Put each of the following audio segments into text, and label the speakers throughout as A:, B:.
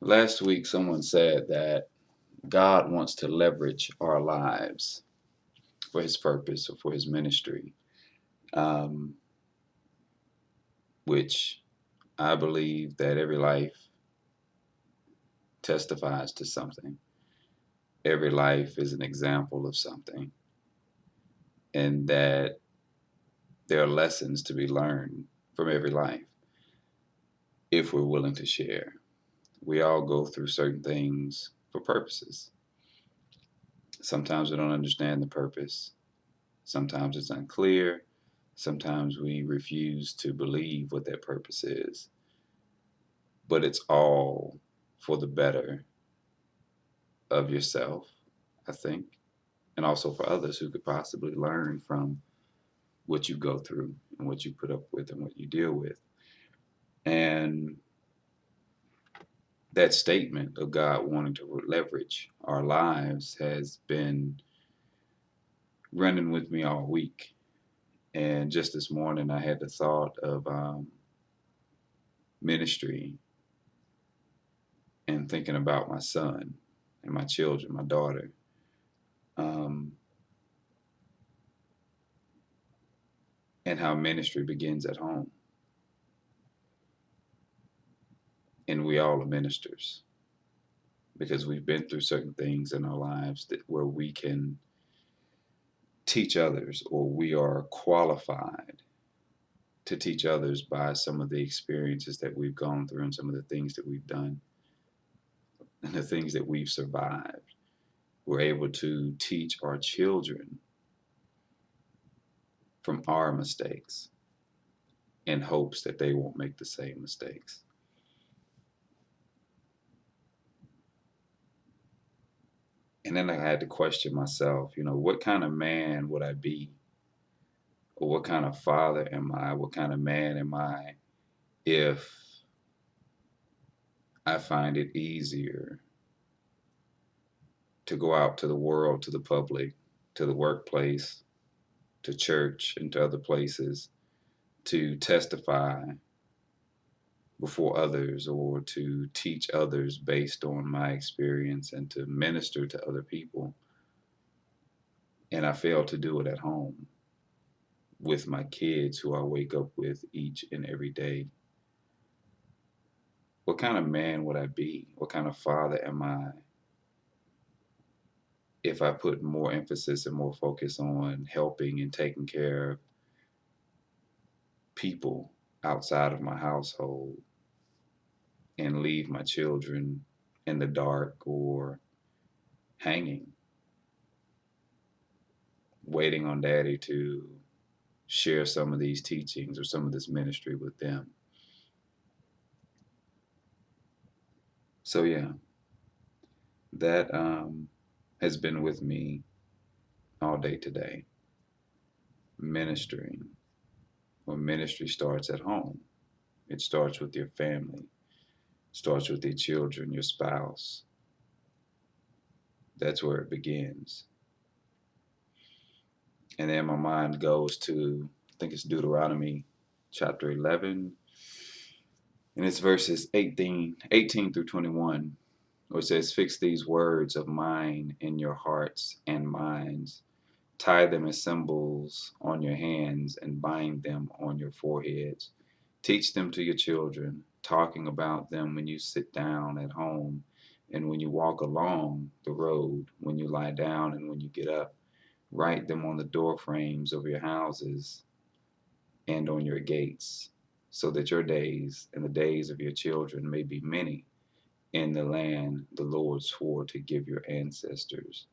A: Last week, someone said that God wants to leverage our lives for his purpose or for his ministry, um, which I believe that every life testifies to something. Every life is an example of something, and that there are lessons to be learned from every life if we're willing to share. We all go through certain things for purposes. Sometimes we don't understand the purpose. Sometimes it's unclear. Sometimes we refuse to believe what that purpose is. But it's all for the better of yourself, I think, and also for others who could possibly learn from what you go through and what you put up with and what you deal with. And that statement of God wanting to leverage our lives has been running with me all week. And just this morning, I had the thought of ministry and thinking about my son and my children, my daughter. Um, and how ministry begins at home. And we all are ministers because we've been through certain things in our lives where we can teach others, or we are qualified to teach others by some of the experiences that we've gone through and some of the things that we've done and the things that we've survived. We're able to teach our children from our mistakes in hopes that they won't make the same mistakes. And then I had to question myself, what kind of man would I be? Or what kind of father am I? What kind of man am I if I find it easier to go out to the world, to the public, to the workplace, to church, and to other places to testify before others or to teach others based on my experience and to minister to other people? And I fail to do it at home with my kids who I wake up with each and every day. What kind of man would I be? What kind of father am I if I put more emphasis and more focus on helping and taking care of people outside of my household and leave my children in the dark or hanging, waiting on daddy to share some of these teachings or some of this ministry with them? So, yeah, that has been with me all day today. Ministering, well, ministry starts at home. It starts with your family, starts with your children, your spouse. That's where it begins. And then my mind goes to, I think it's Deuteronomy chapter 11, and it's verses 18 through 21, where it says, "Fix these words of mine in your hearts and minds. Tie them as symbols on your hands and bind them on your foreheads. Teach them to your children, talking about them when you sit down at home and when you walk along the road, when you lie down and when you get up. Write them on the door frames of your houses and on your gates, so that your days and the days of your children may be many in the land the Lord swore to give your ancestors,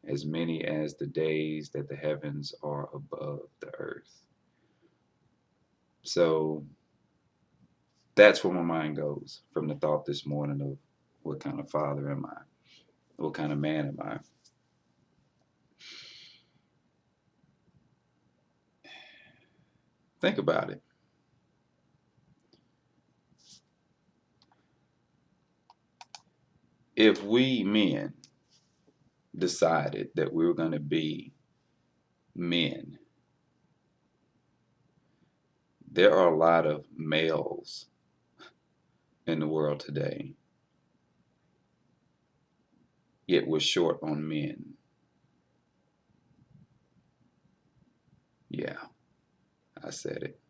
A: as many as the days that the heavens are above the earth." So that's where my mind goes from the thought this morning of what kind of father am I? What kind of man am I? Think about it. If we men decided that we were going to be men, there are a lot of males in the world today yet we're short on men. Yeah, I said it.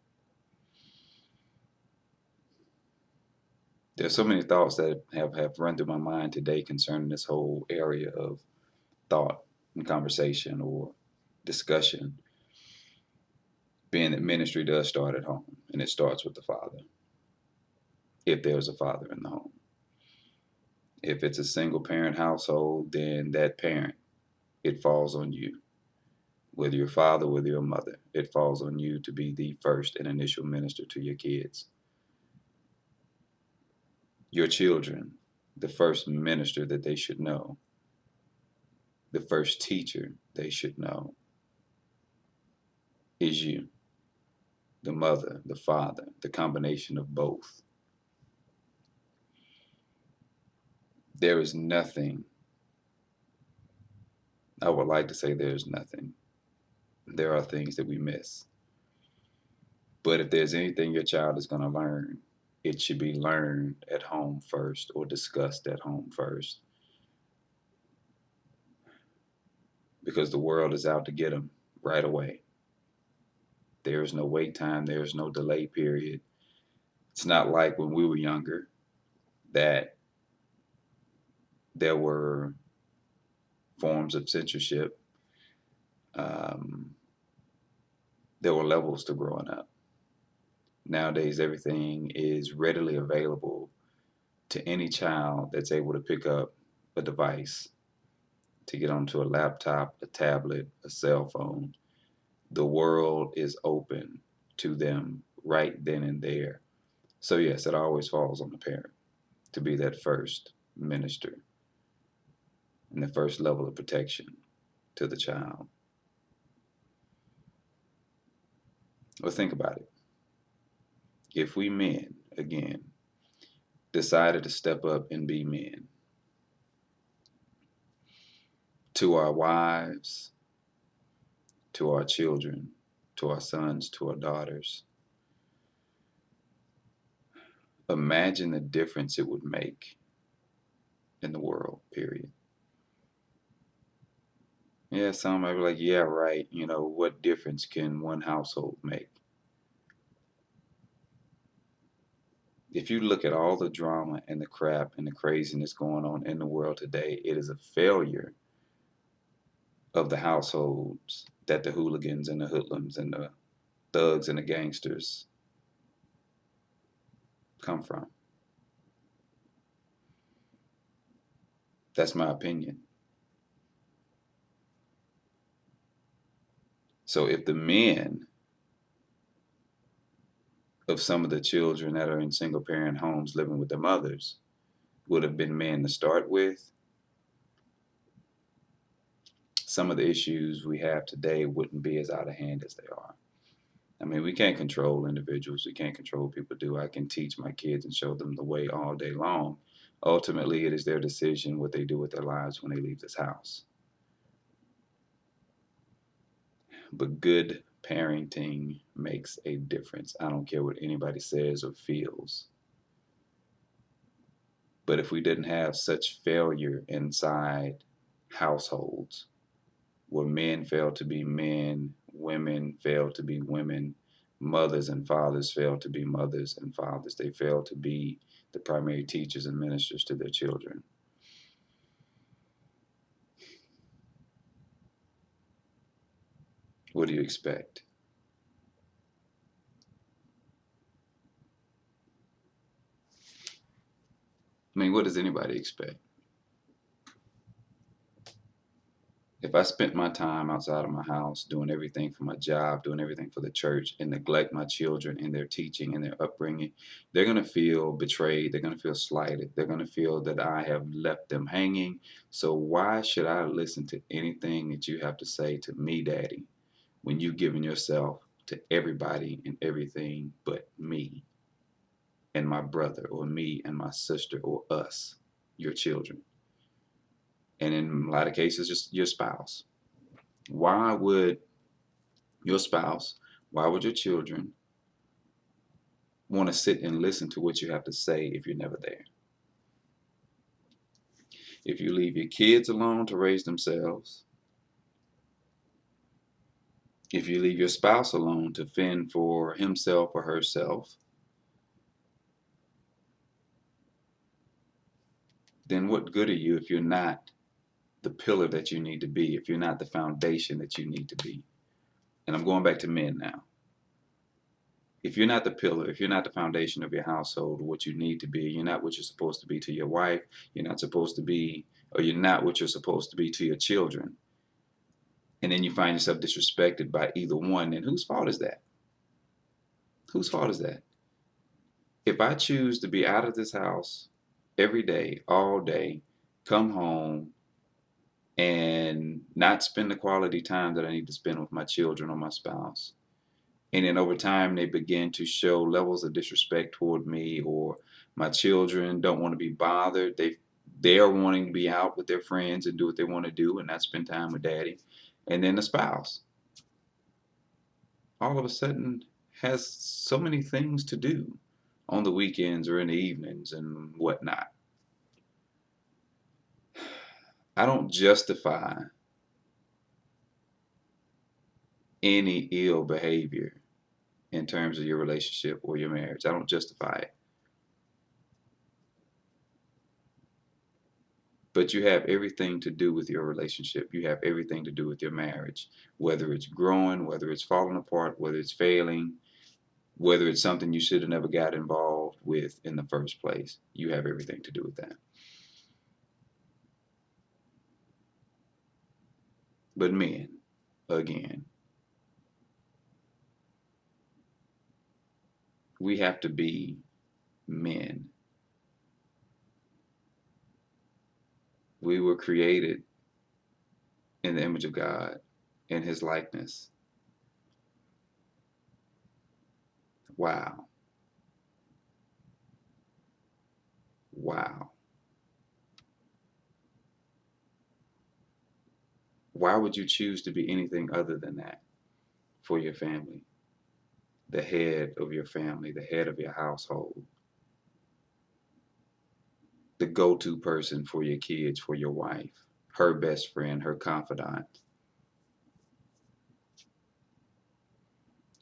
A: There's so many thoughts that have run through my mind today concerning this whole area of thought and conversation or discussion, being that ministry does start at home and it starts with the father, if there's a father in the home. If it's a single parent household, then that parent, it falls on you. Whether you're a father, whether you're a mother, it falls on you to be the first and initial minister to your kids. Your children, the first minister that they should know, the first teacher they should know is you, the mother, the father, the combination of both. There is nothing, I would like to say there's nothing. There are things that we miss. But if there's anything your child is going to learn, it should be learned at home first or discussed at home first. Because the world is out to get them right away. There's no wait time, there's no delay period. It's not like when we were younger that there were forms of censorship. There were levels to growing up. Nowadays, everything is readily available to any child that's able to pick up a device, to get onto a laptop, a tablet, a cell phone. The world is open to them right then and there. So yes, it always falls on the parent to be that first minister and the first level of protection to the child. Well, think about it. If we men, again, decided to step up and be men to our wives, to our children, to our sons, to our daughters, imagine the difference it would make in the world, period. Yeah, some might be like, yeah, right. You know, what difference can one household make? If you look at all the drama and the crap and the craziness going on in the world today, it is a failure of the households that the hooligans and the hoodlums and the thugs and the gangsters come from. That's my opinion. So if the men of some of the children that are in single parent homes living with their mothers would have been men to start with, some of the issues we have today wouldn't be as out of hand as they are. I mean, we can't control individuals. We can't control what people do. I can teach my kids and show them the way all day long. Ultimately, it is their decision what they do with their lives when they leave this house. But good parenting makes a difference. I don't care what anybody says or feels. But if we didn't have such failure inside households, where men fail to be men, women fail to be women, mothers and fathers fail to be mothers and fathers. They fail to be the primary teachers and ministers to their children. What do you expect? I mean, what does anybody expect? If I spent my time outside of my house doing everything for my job, doing everything for the church, and neglect my children and their teaching and their upbringing, they're going to feel betrayed. They're going to feel slighted. They're going to feel that I have left them hanging. So why should I listen to anything that you have to say to me, Daddy, when you've given yourself to everybody and everything but me and my brother or me and my sister or us, your children? And in a lot of cases, just your spouse. Why would your spouse, why would your children want to sit and listen to what you have to say if you're never there? If you leave your kids alone to raise themselves, if you leave your spouse alone to fend for himself or herself, then what good are you if you're not the pillar that you need to be, if you're not the foundation that you need to be? And I'm going back to men now. If you're not the pillar, if you're not the foundation of your household, what you need to be, you're not what you're supposed to be to your wife, you're not supposed to be, or you're not what you're supposed to be to your children, and then you find yourself disrespected by either one, then whose fault is that? Whose fault is that? If I choose to be out of this house every day, all day, come home and not spend the quality time that I need to spend with my children or my spouse, and then over time they begin to show levels of disrespect toward me, or my children don't want to be bothered, they're wanting to be out with their friends and do what they want to do and not spend time with daddy, and then the spouse all of a sudden has so many things to do on the weekends or in the evenings and whatnot. I don't justify any ill behavior in terms of your relationship or your marriage. I don't justify it. But you have everything to do with your relationship. You have everything to do with your marriage, whether it's growing, whether it's falling apart, whether it's failing, whether it's something you should have never got involved with in the first place. You have everything to do with that. But men, again, we have to be men. We were created in the image of God, in his likeness. Wow. Wow. Why would you choose to be anything other than that for your family? The head of your family, the head of your household, the go-to person for your kids, for your wife, her best friend, her confidant,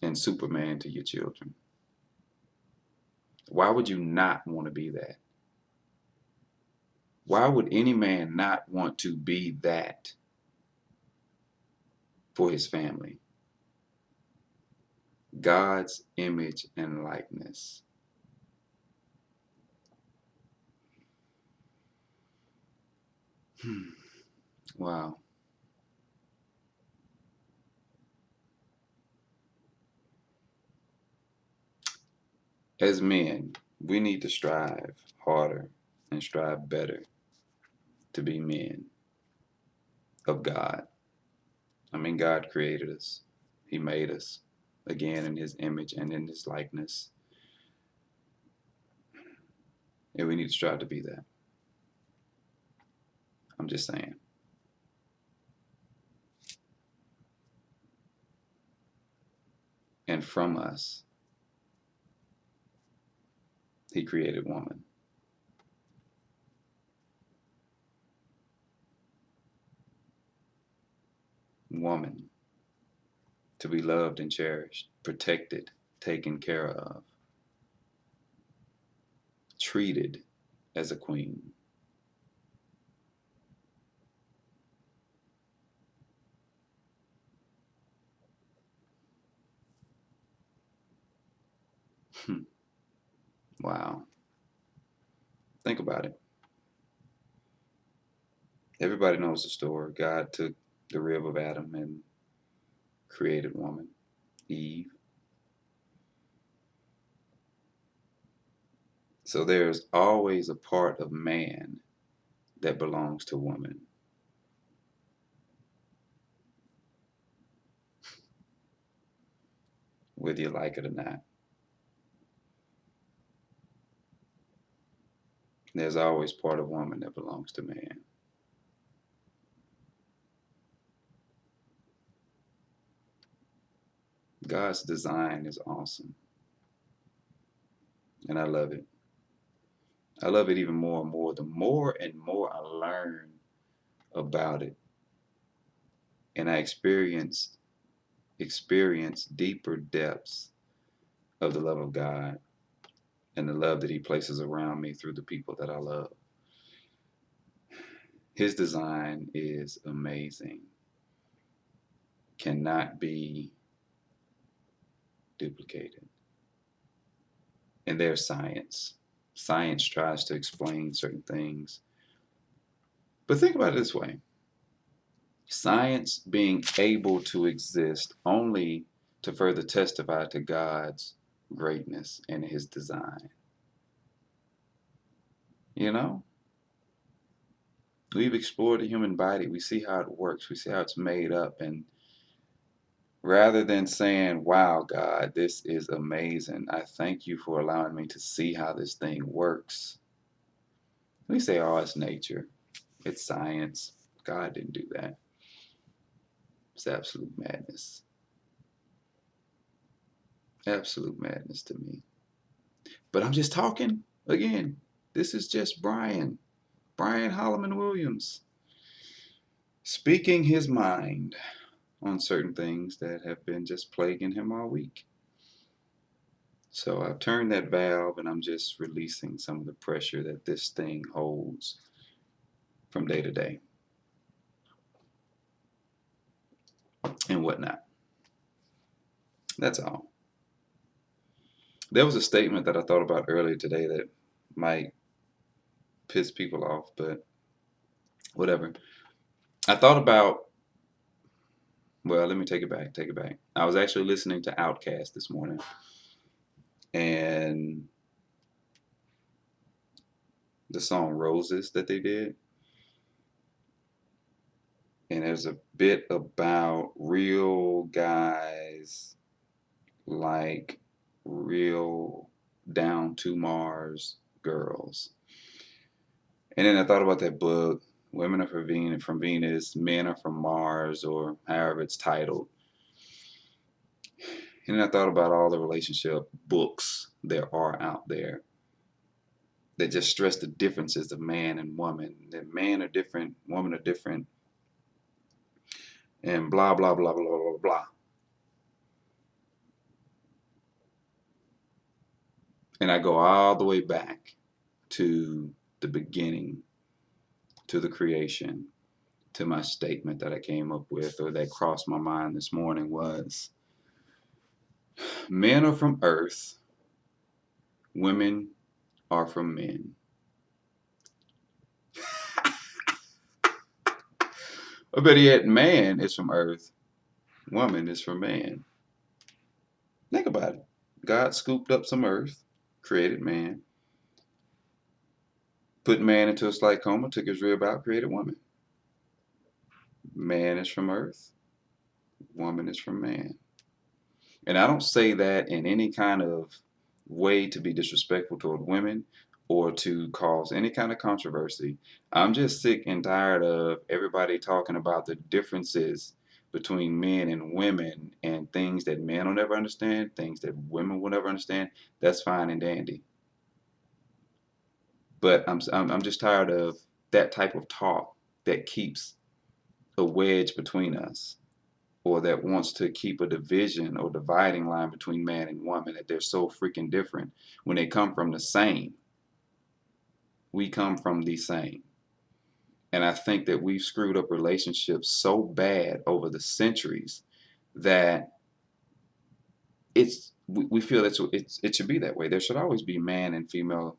A: and Superman to your children. Why would you not want to be that? Why would any man not want to be that for his family? God's image and likeness. Wow. As men, we need to strive harder and strive better to be men of God. I mean, God created us. He made us, again, in his image and in his likeness. And we need to strive to be that. I'm just saying. And from us, he created woman. Woman, to be loved and cherished, protected, taken care of, treated as a queen. Wow. Think about it. Everybody knows the story. God took the rib of Adam and created woman, Eve. So there's always a part of man that belongs to woman. Whether you like it or not. There's always part of woman that belongs to man. God's design is awesome. And I love it. I love it even more and more. The more and more I learn about it, and I experience deeper depths of the love of God and the love that He places around me through the people that I love. His design is amazing, cannot be duplicated. And there's science. Science tries to explain certain things. But think about it this way: science being able to exist only to further testify to God's greatness and His design. You know, we've explored the human body, we see how it works, we see how it's made up, and rather than saying, wow, God, this is amazing, I thank you for allowing me to see how this thing works, we say, oh, it's nature, it's science. God didn't do that. It's absolute madness. Absolute madness to me. But I'm just talking again. This is just Brian Holloman Williams, speaking his mind on certain things that have been just plaguing him all week. So I've turned that valve and I'm just releasing some of the pressure that this thing holds from day to day and whatnot. That's all. There was a statement that I thought about earlier today that might piss people off, but whatever. I thought about, well, let me take it back. Take it back. I was actually listening to Outkast this morning, and the song Roses that they did. And there's a bit about real guys like real down to Mars girls. And then I thought about that book, Women Are from Venus, Men Are from Mars, or however it's titled. And then I thought about all the relationship books there are out there that just stress the differences of man and woman. That men are different, women are different, and blah, blah, blah, blah, blah, blah. And I go all the way back to the beginning, to the creation, to my statement that I came up with or that crossed my mind this morning was, men are from earth, women are from men. Or better yet, man is from earth, woman is from man. Think about it. God scooped up some earth, created man, put man into a slight coma, took his rib out, created woman. Man is from earth, woman is from man. And I don't say that in any kind of way to be disrespectful toward women or to cause any kind of controversy. I'm just sick and tired of everybody talking about the differences between men and women and things that men will never understand, things that women will never understand. That's fine and dandy. But I'm just tired of that type of talk that keeps a wedge between us, or that wants to keep a division or dividing line between man and woman, that they're so freaking different when they come from the same. We come from the same. And I think that we've screwed up relationships so bad over the centuries that we feel that it should be that way. There should always be man and female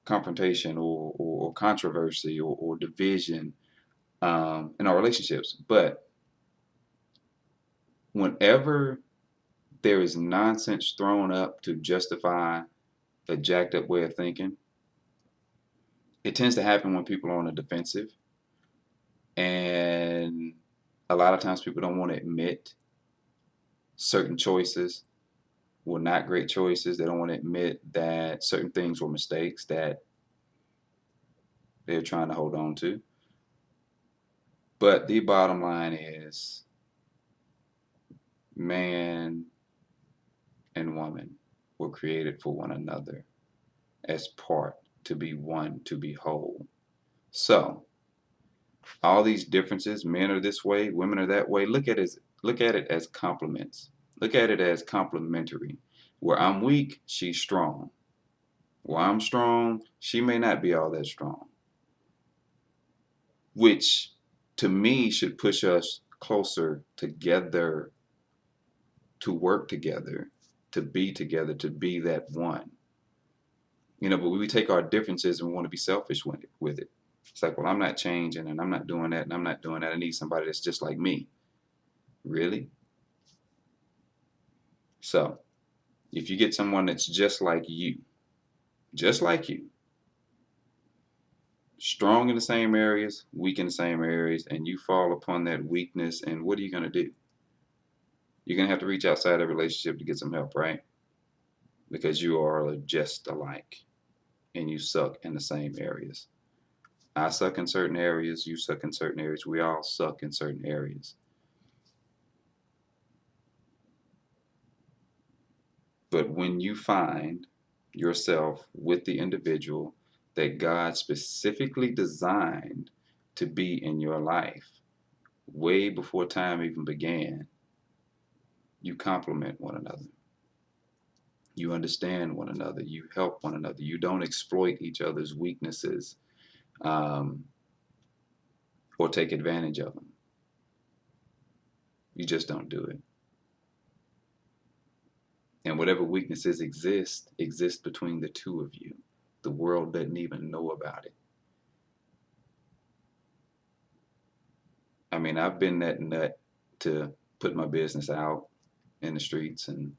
A: confrontation or controversy or division in our relationships. But whenever there is nonsense thrown up to justify a jacked up way of thinking, it tends to happen when people are on the defensive. And a lot of times people don't want to admit certain choices were not great choices. They don't want to admit that certain things were mistakes that they're trying to hold on to. But the bottom line is, man and woman were created for one another as part to be one, to be whole. So, all these differences, men are this way, women are that way, look at it as complements. Look at it as complementary. Where I'm weak, she's strong. Where I'm strong, she may not be all that strong. Which to me should push us closer together, to work together, to be that one. But we take our differences and we want to be selfish with it. It's like, well, I'm not changing and I'm not doing that and I'm not doing that. I need somebody that's just like me. Really? So, if you get someone that's just like you, strong in the same areas, weak in the same areas, and you fall upon that weakness, and what are you going to do? You're going to have to reach outside the relationship to get some help, right? Because you are just alike and you suck in the same areas. I suck in certain areas, you suck in certain areas, we all suck in certain areas. But when you find yourself with the individual that God specifically designed to be in your life, way before time even began, you complement one another. You understand one another. You help one another. You don't exploit each other's weaknesses um, or take advantage of them. You just don't do it. And whatever weaknesses exist between the two of you. The world doesn't even know about it. I mean, I've been that nut to put my business out in the streets and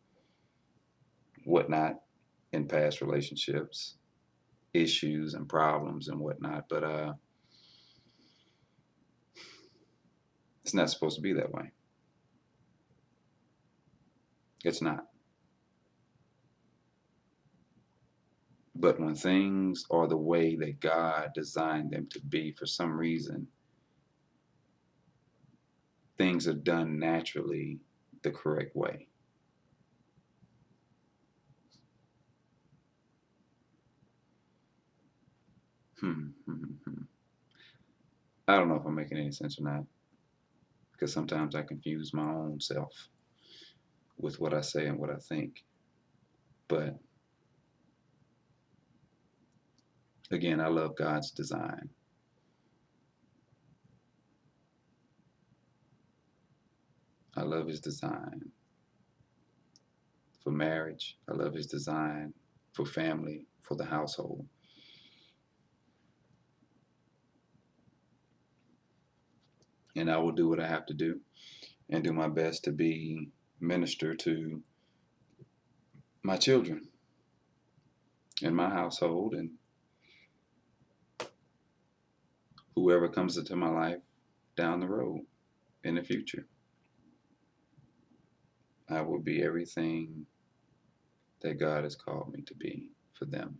A: whatnot in past relationships, issues and problems and whatnot. But it's not supposed to be that way. It's not. But when things are the way that God designed them to be, for some reason, things are done naturally the correct way. I don't know if I'm making any sense or not, because sometimes I confuse my own self with what I say and what I think. But again, I love God's design. I love his design for marriage. I love his design for family, for the household. And I will do what I have to do and do my best to be minister to my children and my household and whoever comes into my life down the road in the future. I will be everything that God has called me to be for them.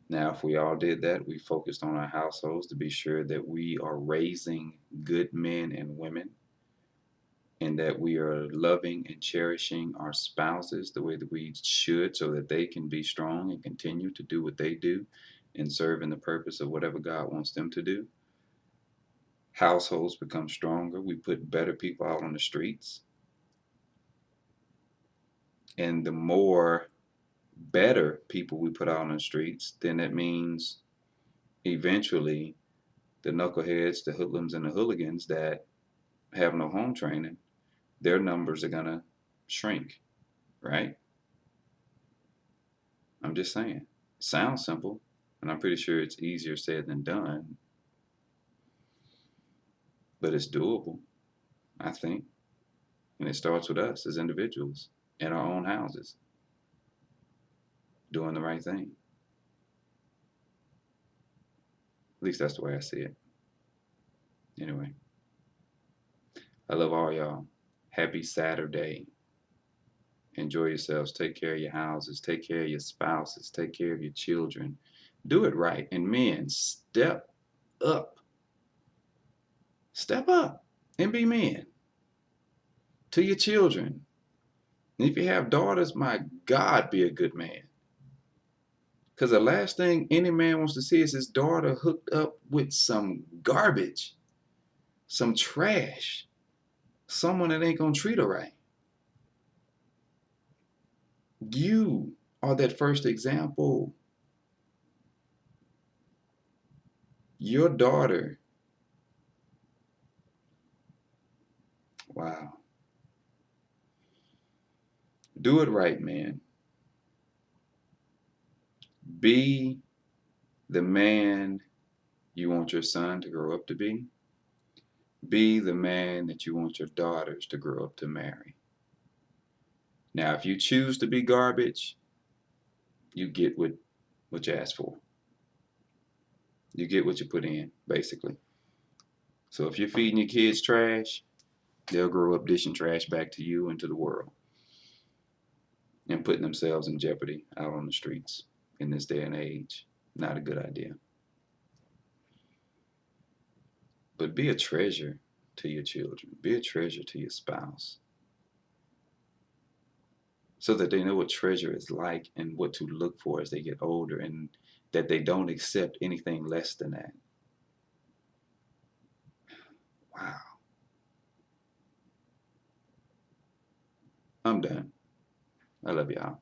A: Now, if we all did that, we focused on our households to be sure that we are raising good men and women and that we are loving and cherishing our spouses the way that we should so that they can be strong and continue to do what they do and serve in the purpose of whatever God wants them to do. Households become stronger. We put better people out on the streets. And the more better people we put out on the streets, then that means eventually the knuckleheads, the hoodlums, and the hooligans that have no home training, their numbers are going to shrink, right? I'm just saying. Sounds simple, and I'm pretty sure it's easier said than done, but it's doable, I think. And it starts with us as individuals in our own houses, doing the right thing. At least that's the way I see it. Anyway, I love all y'all. Happy Saturday. Enjoy yourselves. Take care of your houses. Take care of your spouses. Take care of your children. Do it right. And men, step up. Step up and be men to your children. And if you have daughters, my God, be a good man. Because the last thing any man wants to see is his daughter hooked up with some garbage, some trash, someone that ain't going to treat her right. You are that first example. Your daughter, wow. Do it right, man. Be the man you want your son to grow up to be. Be the man that you want your daughters to grow up to marry. Now, if you choose to be garbage, you get what you ask for. You get what you put in, basically. So if you're feeding your kids trash, they'll grow up dishing trash back to you and to the world and putting themselves in jeopardy out on the streets in this day and age. Not a good idea. But be a treasure to your children. Be a treasure to your spouse so that they know what treasure is like and what to look for as they get older and that they don't accept anything less than that. Wow. I'm done. I love y'all.